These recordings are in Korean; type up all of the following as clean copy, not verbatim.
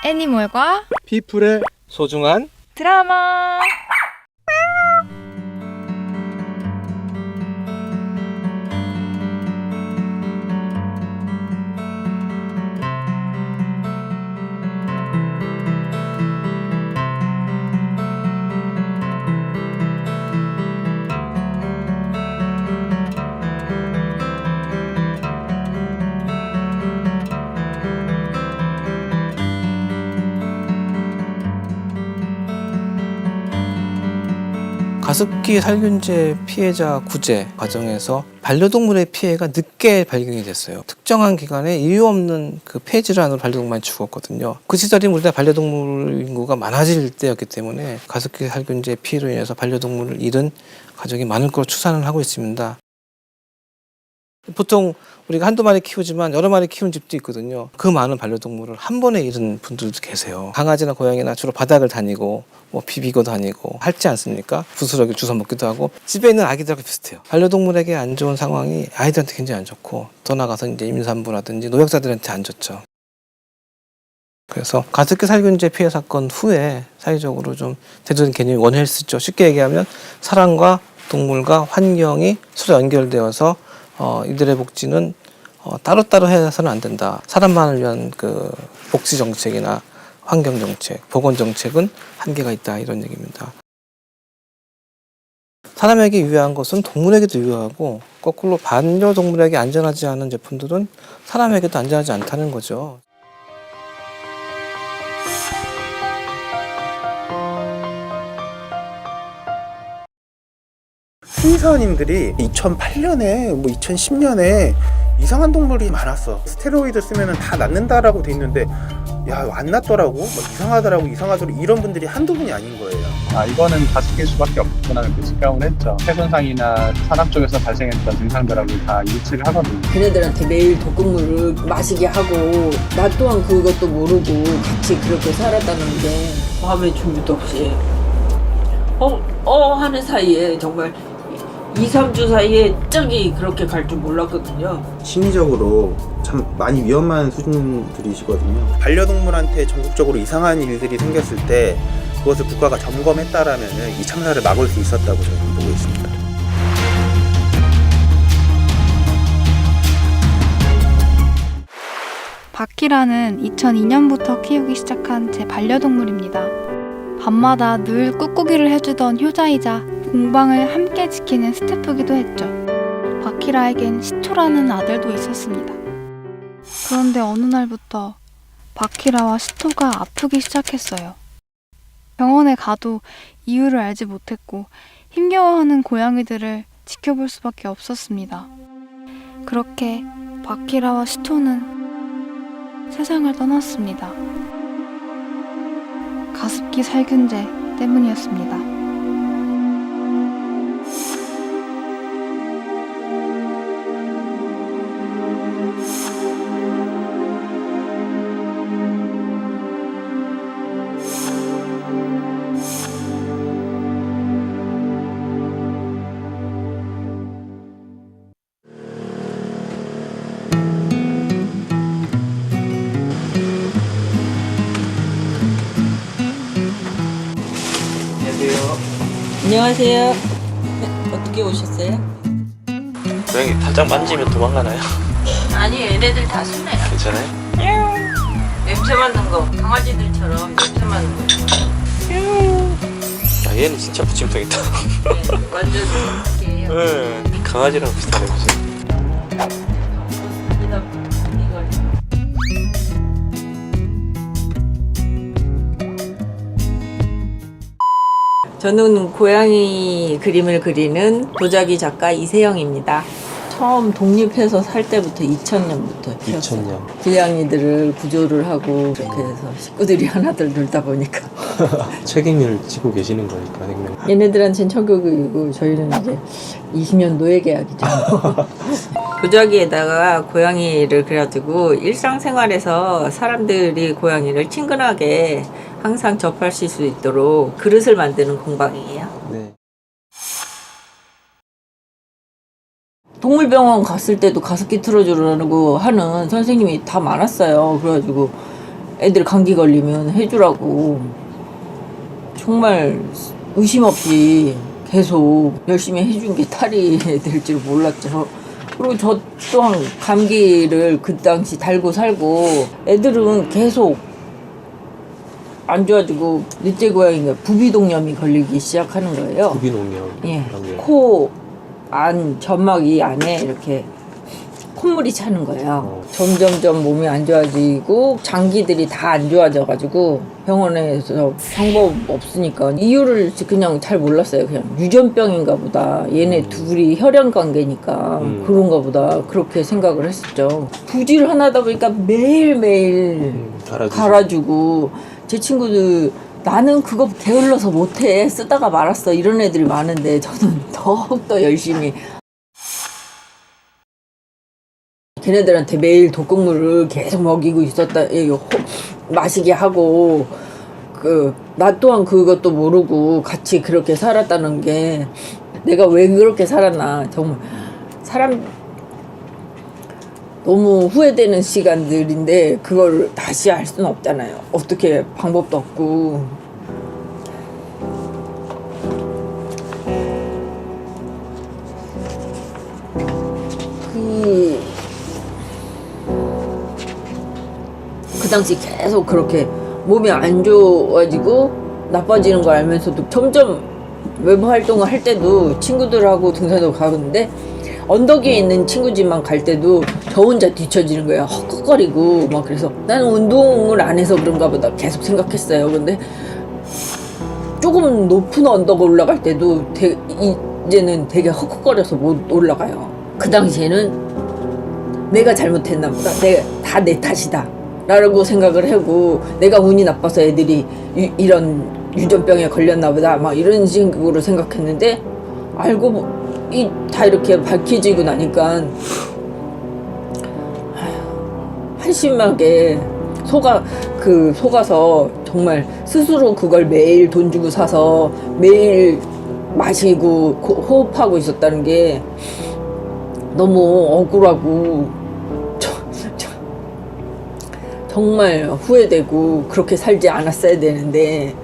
애니멀과 피플의 소중한 드라마. 가습기 살균제 피해자 구제 과정에서 반려동물의 피해가 늦게 발견이 됐어요. 특정한 기간에 이유 없는 그 폐질환으로 반려동물이 죽었거든요. 그 시절이 우리나라 반려동물 인구가 많아질 때였기 때문에 가습기 살균제 피해로 인해서 반려동물을 잃은 가족이 많을 거로 추산을 하고 있습니다. 보통 우리가 한두 마리 키우지만 여러 마리 키우는 집도 있거든요. 그 많은 반려동물을 한 번에 잃은 분들도 계세요. 강아지나 고양이나 주로 바닥을 다니고 뭐 비비고 다니고 핥지 않습니까? 부스러기 주워 먹기도 하고 집에 있는 아기들하고 비슷해요. 반려동물에게 안 좋은 상황이 아이들한테 굉장히 안 좋고 더 나가서 이제 임산부라든지 노약자들한테 안 좋죠. 그래서 가습기 살균제 피해 사건 후에 사회적으로 좀 대두된 개념이 원헬스죠. 쉽게 얘기하면 사람과 동물과 환경이 서로 연결되어서 이들의 복지는 따로따로 해서는 안 된다. 사람만을 위한 그 복지 정책이나 환경 정책, 보건 정책은 한계가 있다. 이런 얘기입니다. 사람에게 유해한 것은 동물에게도 유해하고 거꾸로 반려동물에게 안전하지 않은 제품들은 사람에게도 안전하지 않다는 거죠. 회사원님들이 2008년에 뭐 2010년에 이상한 동물이 많았어. 스테로이드 쓰면은 다 낫는다라고 돼 있는데 야 안 낫더라고. 막 이상하더라고 이런 분들이 한두 분이 아닌 거예요. 이거는 가습기일 수밖에 없구나 그렇게 직감을 했죠. 폐손상이나 산업 쪽에서 발생했던 증상들하고 다 일치를 하거든요. 걔네들한테 매일 독극물을 마시게 하고 나 또한 그것도 모르고 같이 그렇게 살았다는 게 마음의 준비도 없이 하는 사이에 정말 2, 3주 사이에 짝이 그렇게 갈 줄 몰랐거든요. 심리적으로 참 많이 위험한 수준들이시거든요. 반려동물한테 전국적으로 이상한 일들이 생겼을 때 그것을 국가가 점검했다라면 이 참사를 막을 수 있었다고 저는 보고 있습니다. 바퀴라는 2002년부터 키우기 시작한 제 반려동물입니다. 밤마다 늘 꾹꾹이를 해주던 효자이자 공방을 함께 지키는 스태프기도 했죠. 바퀴라에겐 시토라는 아들도 있었습니다. 그런데 어느 날부터 바퀴라와 시토가 아프기 시작했어요. 병원에 가도 이유를 알지 못했고 힘겨워하는 고양이들을 지켜볼 수밖에 없었습니다. 그렇게 바퀴라와 시토는 세상을 떠났습니다. 가습기 살균제 때문이었습니다. 안녕하세요. 어떻게 오셨어요? 고양이 살짝 만지면 도망가나요? 아니 얘네들 다 순해요. 괜찮아요? 냄새 맡는 거 강아지들처럼 냄새 맡는 거 야, 얘는 진짜 부침성 있다. 완전 순해요. 네, 강아지랑 비슷하네 무슨. 저는 고양이 그림을 그리는 도자기 작가 이세영입니다. 처음 독립해서 살 때부터 2000년부터 2000년. 고양이들을 구조를 하고 그렇게 해서 식구들이 하나둘 놀다 보니까 책임을 지고 계시는 거니까 생명. 얘네들한테는 천국이고 저희는 이제 20년 노예 계약이죠. 도자기에다가 고양이를 그려가지고 일상생활에서 사람들이 고양이를 친근하게 항상 접하실 수 있도록 그릇을 만드는 공방이에요. 네. 동물병원 갔을 때도 가습기 틀어주라고 하는 선생님이 다 많았어요. 그래가지고 애들 감기 걸리면 해주라고 정말 의심 없이 계속 열심히 해준 게 탈이 될 줄 몰랐죠. 그리고 저 또한 감기를 그 당시 달고 살고 애들은 계속 안 좋아지고 넷째 고양이가 부비동염이 걸리기 시작하는 거예요. 부비농염. 예. 코 안 점막 이 안에 이렇게 콧물이 차는 거예요. 점점점 몸이 안 좋아지고 장기들이 다 안 좋아져가지고 병원에서 방법 없으니까 이유를 그냥 잘 몰랐어요. 그냥 유전병인가 보다. 얘네 둘이 혈연 관계니까 그런가 보다. 그렇게 생각을 했었죠. 부지를 하다 보니까 매일매일 갈아주고 제 친구들 나는 그거 게을러서 못해 쓰다가 말았어 이런 애들이 많은데 저는 더욱더 열심히 걔네들한테 매일 독극물을 계속 먹이고 있었다 마시게 하고 나 또한 그것도 모르고 같이 그렇게 살았다는 게 내가 왜 그렇게 살았나 정말 사람 너무 후회되는 시간들인데 그걸 다시 할 수는 없잖아요. 어떻게 방법도 없고. 그 당시 계속 그렇게 몸이 안 좋아지고 나빠지는 걸 알면서도 점점 외부 활동을 할 때도 친구들하고 등산도 가는데 언덕 위에 있는 친구 집만 갈 때도 저 혼자 뒤처지는 거예요. 헉헉거리고 막 그래서 나는 운동을 안 해서 그런가 보다 계속 생각했어요. 근데 조금 높은 언덕 올라갈 때도 이제는 되게 헉헉거려서 못 올라가요. 그 당시에는 내가 잘못했나 보다. 다 내 탓이다 라고 생각을 하고 내가 운이 나빠서 애들이 이런 유전병에 걸렸나 보다 막 이런 식으로 생각했는데 알고 다 이렇게 밝혀지고 나니까 한심하게 속아서 정말 스스로 그걸 매일 돈 주고 사서 매일 마시고 호흡하고 있었다는 게 너무 억울하고 정말 후회되고 그렇게 살지 않았어야 되는데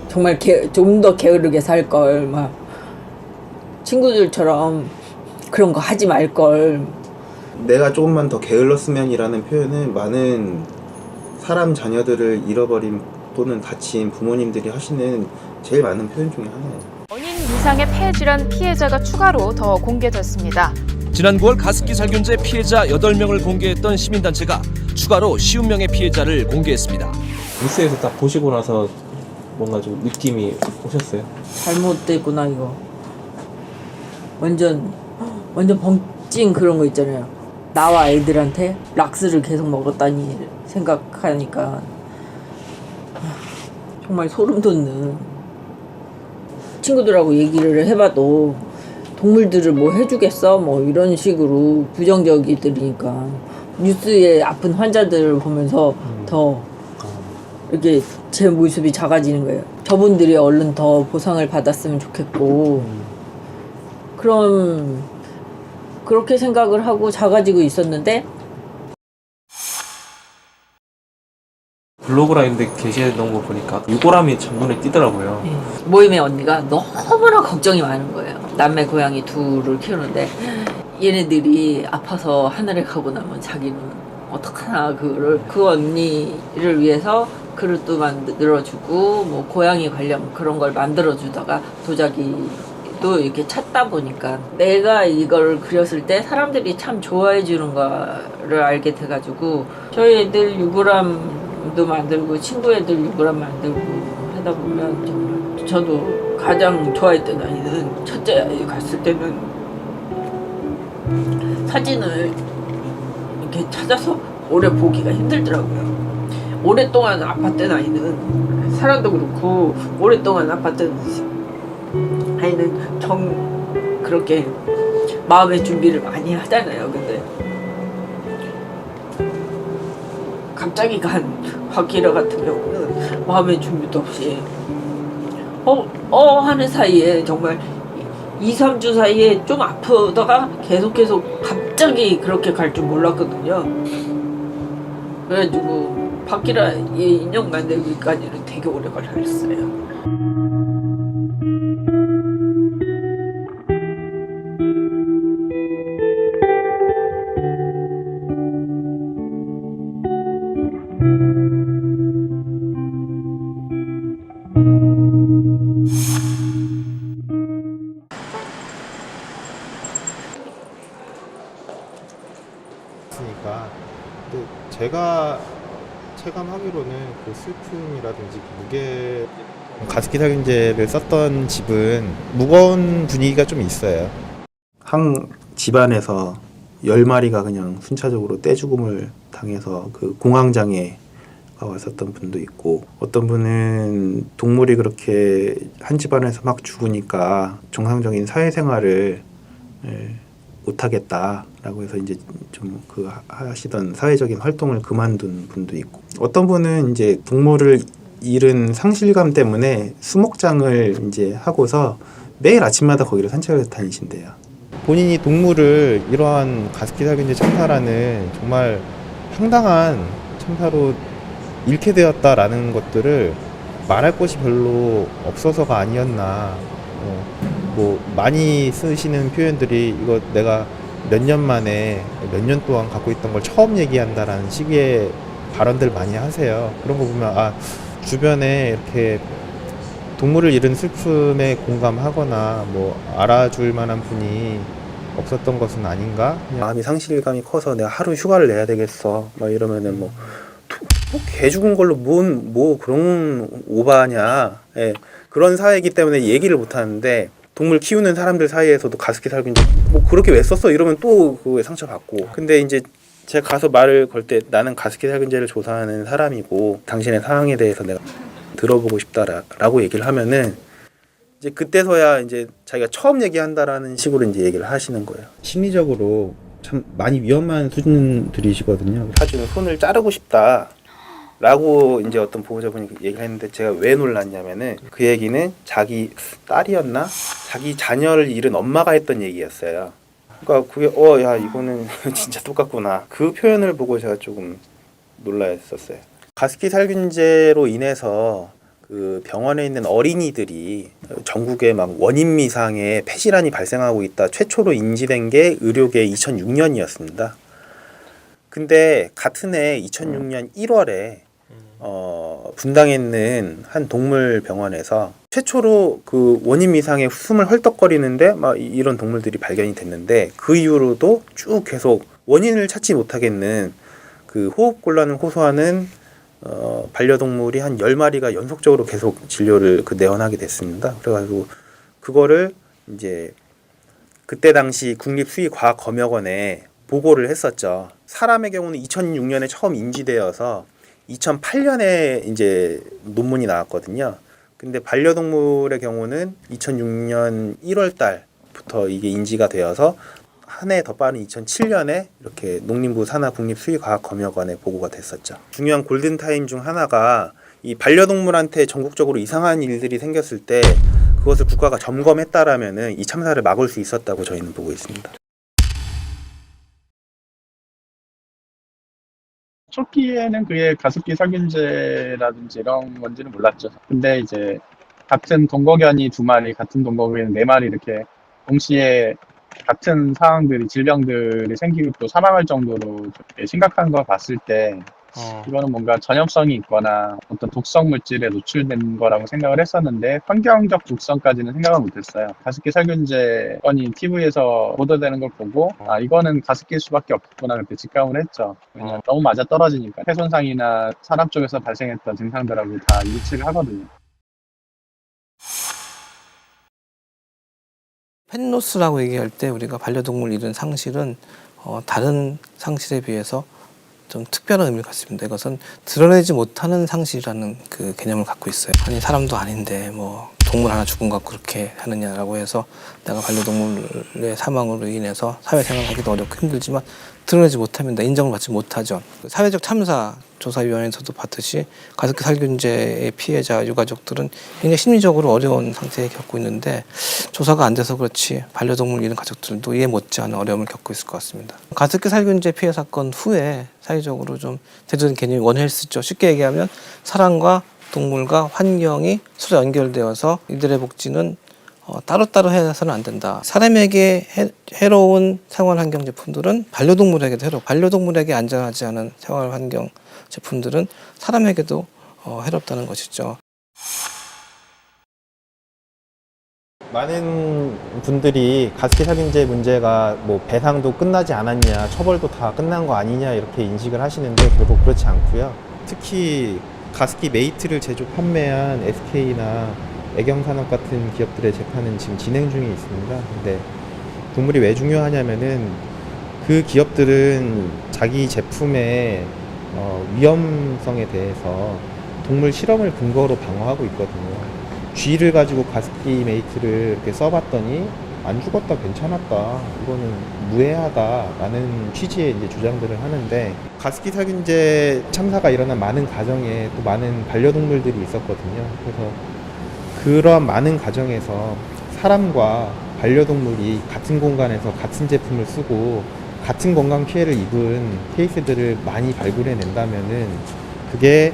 정말 좀 더 게으르게 살 걸 막 친구들처럼 그런 거 하지 말 걸. 내가 조금만 더 게을렀으면이라는 표현은 많은 사람 자녀들을 잃어버린 또는 다친 부모님들이 하시는 제일 많은 표현 중에 하나예요. 원인 이상의 폐질환 피해자가 추가로 더 공개됐습니다. 지난 9월 가습기 살균제 피해자 8명을 공개했던 시민단체가 추가로 50명의 피해자를 공개했습니다. 뉴스에서 딱 보시고 나서 뭔가 좀 느낌이 오셨어요? 잘못됐구나 이거. 완전 벙찐 그런 거 있잖아요. 나와 애들한테 락스를 계속 먹었다니 생각하니까 정말 소름 돋는. 친구들하고 얘기를 해봐도 동물들을 뭐 해주겠어? 뭐 이런 식으로 부정적이들이니까 뉴스에 아픈 환자들을 보면서 더 이렇게 제 모습이 작아지는 거예요. 저분들이 얼른 더 보상을 받았으면 좋겠고 그럼 그렇게 생각을 하고 작아지고 있었는데 블로그라인데 게시해놓은 거 보니까 유골함이 참 눈에 띄더라고요. 모임의 언니가 너무나 걱정이 많은 거예요. 남매 고양이 둘을 키우는데 얘네들이 아파서 하늘에 가고 나면 자기는 어떡하나 그 언니를 위해서 그릇도 만들어주고 뭐 고양이 관련 그런 걸 만들어주다가 도자기도 이렇게 찾다 보니까 내가 이걸 그렸을 때 사람들이 참 좋아해 주는 거를 알게 돼가지고 저희 애들 유골함도 만들고 친구 애들 유골함 만들고 하다 보면 정말 저도 가장 좋아했던 아이는 첫째 아이 갔을 때는 사진을 이렇게 찾아서 오래 보기가 힘들더라고요. 오랫동안 아팠던 아이는 사람도 그렇고 오랫동안 아팠던 아이는 그렇게 마음의 준비를 많이 하잖아요. 근데 갑자기 간 박기라 같은 경우는 마음의 준비도 없이 하는 사이에 정말 2, 3주 사이에 좀 아프다가 계속 갑자기 그렇게 갈 줄 몰랐거든요. 그래가지고 바퀴라 인형 만들기까지는 되게 오래 걸렸어요. 있으니까. 근데 제가 체감하기로는 그 슬픔이라든지 그 무게 가습기 살균제를 썼던 집은 무거운 분위기가 좀 있어요. 한 집안에서 10마리가 그냥 순차적으로 떼죽음을 당해서 그 공황장애 왔었던 분도 있고, 어떤 분은 동물이 그렇게 한 집안에서 막 죽으니까 정상적인 사회생활을 못하겠다라고 해서 이제 좀 그 하시던 사회적인 활동을 그만둔 분도 있고, 어떤 분은 이제 동물을 잃은 상실감 때문에 수목장을 이제 하고서 매일 아침마다 거기를 산책을 다니신대요. 본인이 동물을 이러한 가습기 살균제 참사라는 정말 황당한 참사로 잃게 되었다라는 것들을 말할 곳이 별로 없어서가 아니었나. 뭐 많이 쓰시는 표현들이 이거 내가 몇 년 만에 몇 년 동안 갖고 있던 걸 처음 얘기한다라는 식의 발언들 많이 하세요. 그런 거 보면 아, 주변에 이렇게 동물을 잃은 슬픔에 공감하거나 뭐 알아줄 만한 분이 없었던 것은 아닌가? 마음이 상실감이 커서 내가 하루 휴가를 내야 되겠어 막 이러면은 뭐 개 죽은 걸로 뭐 그런 오바냐. 예, 그런 사회이기 때문에 얘기를 못 하는데, 동물 키우는 사람들 사이에서도 가습기 살균제 뭐 그렇게 왜 썼어 이러면 또 그거에 상처받고. 근데 이제 제가 가서 말을 걸 때 나는 가습기 살균제를 조사하는 사람이고 당신의 상황에 대해서 내가 들어보고 싶다라고 얘기를 하면은 이제 그때서야 이제 자기가 처음 얘기한다라는 식으로 이제 얘기를 하시는 거예요. 심리적으로 참 많이 위험한 수준들이시거든요. 사주는 손을 자르고 싶다라고 이제 어떤 보호자분이 얘기를 했는데, 제가 왜 놀랐냐면은 그 얘기는 자기 딸이었나? 자기 자녀를 잃은 엄마가 했던 얘기였어요. 그러니까 그게 야 이거는 진짜 똑같구나. 그 표현을 보고 제가 조금 놀랐었어요. 가습기 살균제로 인해서 그 병원에 있는 어린이들이 전국에 막 원인 미상의 폐질환이 발생하고 있다 최초로 인지된 게 의료계 2006년이었습니다. 근데 같은 해 2006년 1월에 분당에 있는 한 동물 병원에서 최초로 그 원인 미상의 숨을 헐떡거리는데 막 이런 동물들이 발견이 됐는데, 그 이후로도 쭉 계속 원인을 찾지 못하겠는 그 호흡곤란을 호소하는 반려동물이 한 10마리가 연속적으로 계속 진료를 내원하게 됐습니다. 그래가지고 그거를 이제 그때 당시 국립수의과학검역원에 보고를 했었죠. 사람의 경우는 2006년에 처음 인지되어서 2008년에 이제 논문이 나왔거든요. 근데 반려동물의 경우는 2006년 1월 달부터 이게 인지가 되어서 한 해 더 빠른 2007년에 이렇게 농림부 산하 국립수의과학검역원에 보고가 됐었죠. 중요한 골든타임 중 하나가 이 반려동물한테 전국적으로 이상한 일들이 생겼을 때 그것을 국가가 점검했다라면은 이 참사를 막을 수 있었다고 저희는 보고 있습니다. 초기에는 그게 가습기 살균제라든지 이런 건지는 몰랐죠. 근데 이제 같은 동거견이 2마리, 같은 동거견이 4마리 이렇게 동시에 같은 상황들이, 질병들이 생기고 또 사망할 정도로 심각한 걸 봤을 때 이거는 뭔가 전염성이 있거나 어떤 독성 물질에 노출된 거라고 생각을 했었는데, 환경적 독성까지는 생각을 못했어요. 가습기 살균제 건이 TV에서 보도되는 걸 보고 아, 이거는 가습기일 수밖에 없구나 그때 직감을 했죠. 왜냐면 너무 맞아 떨어지니까 폐 손상이나 사람 쪽에서 발생했던 증상들하고 다 일치를 하거든요. 펫로스라고 얘기할 때 우리가 반려동물 잃은 상실은 다른 상실에 비해서 좀 특별한 의미를 갖습니다. 이것은 드러내지 못하는 상실이라는 그 개념을 갖고 있어요. 아니 사람도 아닌데 뭐 동물 하나 죽은 것 같고 그렇게 하느냐라고 해서 내가 반려동물의 사망으로 인해서 사회생활하기도 어렵고 힘들지만 드러내지 못하면 나 인정을 받지 못하죠. 사회적 참사 조사위원회에서도 봤듯이 가습기 살균제의 피해자 유가족들은 굉장히 심리적으로 어려운 상태에 겪고 있는데 조사가 안 돼서 그렇지 반려동물 잃은 가족들도 이해 못지않은 어려움을 겪고 있을 것 같습니다. 가습기 살균제 피해 사건 후에 사회적으로 좀 대두된 개념이 원헬스죠. 쉽게 얘기하면 사람과 동물과 환경이 서로 연결되어서 이들의 복지는 따로따로 해서는 안 된다. 사람에게 해로운 생활환경 제품들은 반려동물에게도 해롭고 반려동물에게 안전하지 않은 생활환경 제품들은 사람에게도 해롭다는 것이죠. 많은 분들이 가습기 살균제 문제가 뭐 배상도 끝나지 않았냐, 처벌도 다 끝난 거 아니냐 이렇게 인식을 하시는데 결국 그렇지 않고요. 특히 가습기 메이트를 제조 판매한 SK나 애경산업 같은 기업들의 재판은 지금 진행 중에 있습니다. 근데 동물이 왜 중요하냐면은 그 기업들은 자기 제품의 위험성에 대해서 동물 실험을 근거로 방어하고 있거든요. 쥐를 가지고 가습기 메이트를 이렇게 써봤더니 안 죽었다, 괜찮았다, 이거는 무해하다라는 취지의 이제 주장들을 하는데, 가습기 살균제 참사가 일어난 많은 가정에 또 많은 반려동물들이 있었거든요. 그래서 그러한 많은 가정에서 사람과 반려동물이 같은 공간에서 같은 제품을 쓰고 같은 건강 피해를 입은 케이스들을 많이 발굴해낸다면은 그게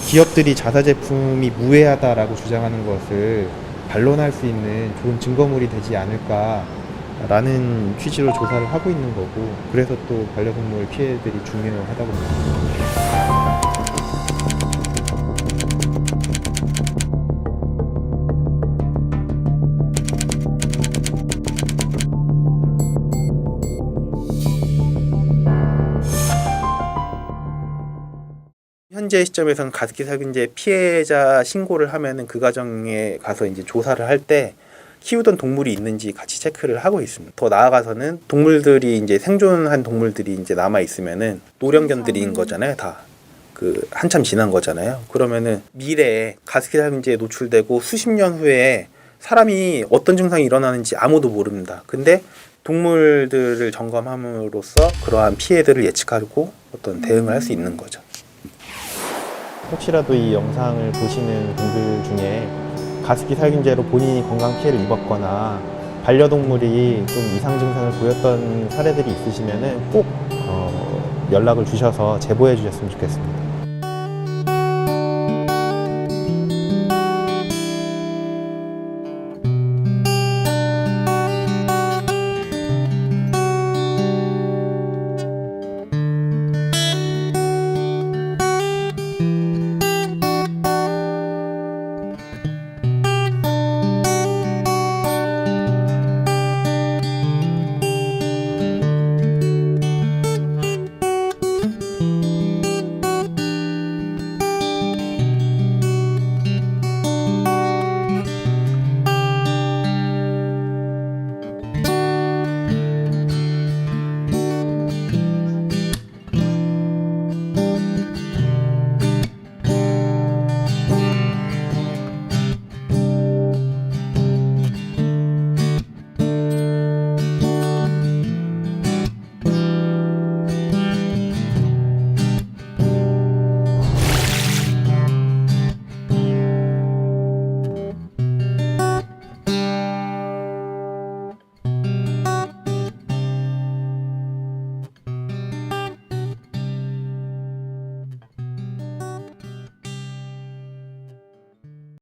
기업들이 자사 제품이 무해하다라고 주장하는 것을 반론할 수 있는 좋은 증거물이 되지 않을까라는 취지로 조사를 하고 있는 거고, 그래서 또 반려동물 피해들이 중요하다고 봅니다. 현재 시점에서는 가습기 살균제 피해자 신고를 하면은 그 가정에 가서 이제 조사를 할 때 키우던 동물이 있는지 같이 체크를 하고 있습니다. 더 나아가서는 동물들이 이제 생존한 동물들이 이제 남아 있으면은 노령견들인 거잖아요, 다. 그 한참 지난 거잖아요. 그러면은 미래에 가습기 살균제에 노출되고 수십 년 후에 사람이 어떤 증상이 일어나는지 아무도 모릅니다. 근데 동물들을 점검함으로써 그러한 피해들을 예측하고 어떤 대응을 할 수 있는 거죠. 혹시라도 이 영상을 보시는 분들 중에 가습기 살균제로 본인이 건강 피해를 입었거나 반려동물이 좀 이상 증상을 보였던 사례들이 있으시면은 꼭 연락을 주셔서 제보해 주셨으면 좋겠습니다.